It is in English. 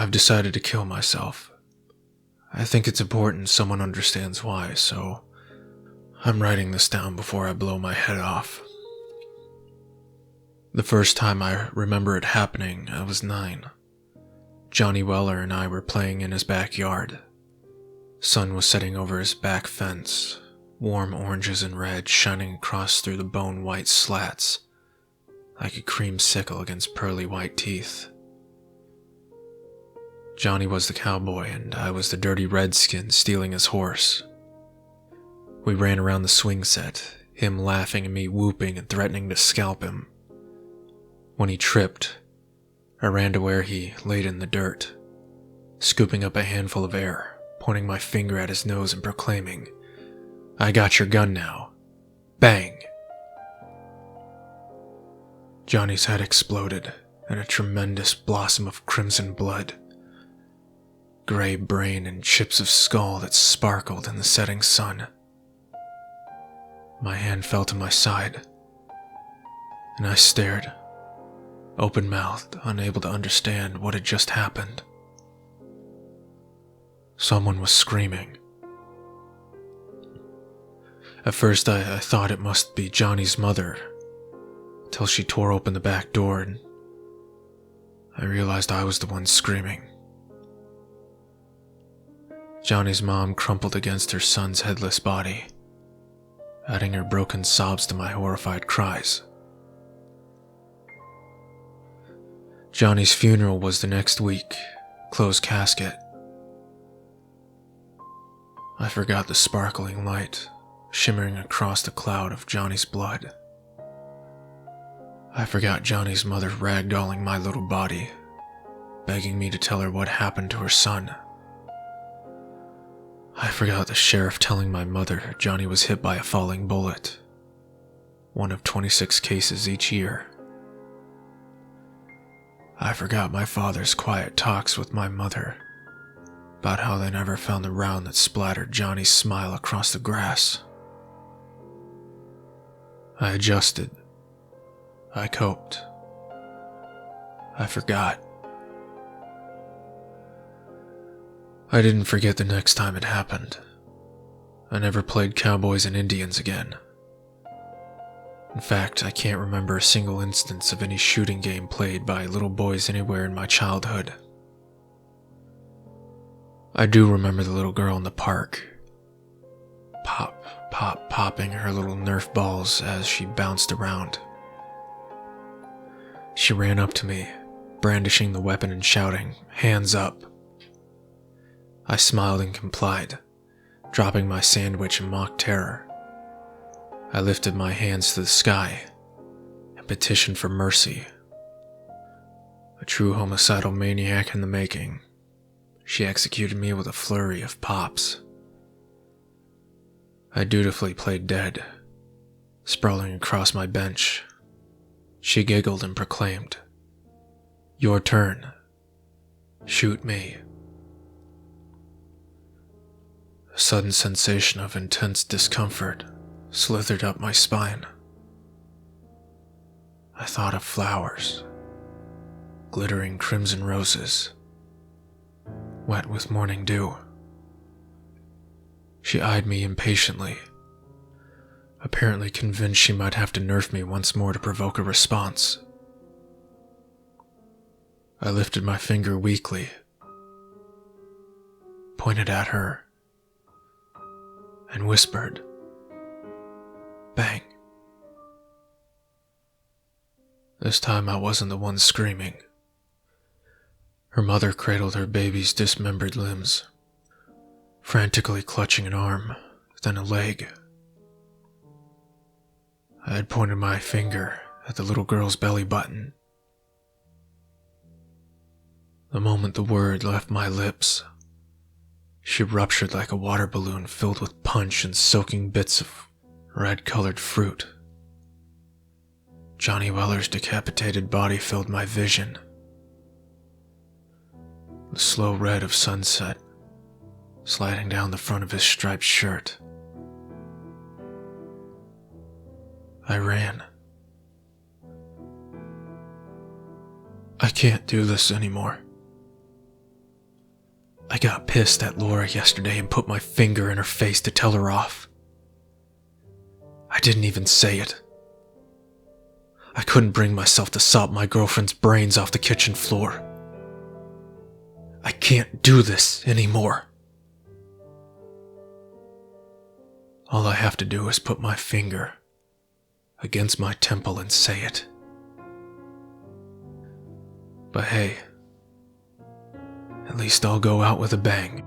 I've decided to kill myself. I think it's important someone understands why, so I'm writing this down before I blow my head off. The first time I remember it happening, I was 9. Johnny Weller and I were playing in his backyard. Sun was setting over his back fence, warm oranges and reds shining across through the bone-white slats, like a creamsicle against pearly white teeth. Johnny was the cowboy, and I was the dirty redskin stealing his horse. We ran around the swing set, him laughing and me whooping and threatening to scalp him. When he tripped, I ran to where he laid in the dirt, scooping up a handful of air, pointing my finger at his nose and proclaiming, "I got your gun now." Bang! Johnny's head exploded, and a tremendous blossom of crimson blood, gray brain and chips of skull that sparkled in the setting sun. My hand fell to my side, and I stared, open-mouthed, unable to understand what had just happened. Someone was screaming. At first I thought it must be Johnny's mother, till she tore open the back door and I realized I was the one screaming. Johnny's mom crumpled against her son's headless body, adding her broken sobs to my horrified cries. Johnny's funeral was the next week, closed casket. I forgot the sparkling light shimmering across the cloud of Johnny's blood. I forgot Johnny's mother ragdolling my little body, begging me to tell her what happened to her son. I forgot the sheriff telling my mother Johnny was hit by a falling bullet, one of 26 cases each year. I forgot my father's quiet talks with my mother about how they never found the round that splattered Johnny's smile across the grass. I adjusted. I coped. I forgot. I didn't forget the next time it happened. I never played cowboys and Indians again. In fact, I can't remember a single instance of any shooting game played by little boys anywhere in my childhood. I do remember the little girl in the park, popping her little Nerf balls as she bounced around. She ran up to me, brandishing the weapon and shouting, "Hands up!" I smiled and complied, dropping my sandwich in mock terror. I lifted my hands to the sky and petitioned for mercy. A true homicidal maniac in the making, she executed me with a flurry of pops. I dutifully played dead, sprawling across my bench. She giggled and proclaimed, "Your turn. Shoot me." A sudden sensation of intense discomfort slithered up my spine. I thought of flowers, glittering crimson roses, wet with morning dew. She eyed me impatiently, apparently convinced she might have to nerf me once more to provoke a response. I lifted my finger weakly, pointed at her, and whispered, "Bang." This time I wasn't the one screaming. Her mother cradled her baby's dismembered limbs, frantically clutching an arm, then a leg. I had pointed my finger at the little girl's belly button. The moment the word left my lips, she ruptured like a water balloon filled with punch and soaking bits of red-colored fruit. Johnny Weller's decapitated body filled my vision. The slow red of sunset sliding down the front of his striped shirt. I ran. I can't do this anymore. I got pissed at Laura yesterday and put my finger in her face to tell her off. I didn't even say it. I couldn't bring myself to sop my girlfriend's brains off the kitchen floor. I can't do this anymore. All I have to do is put my finger against my temple and say it. But hey, at least I'll go out with a bang.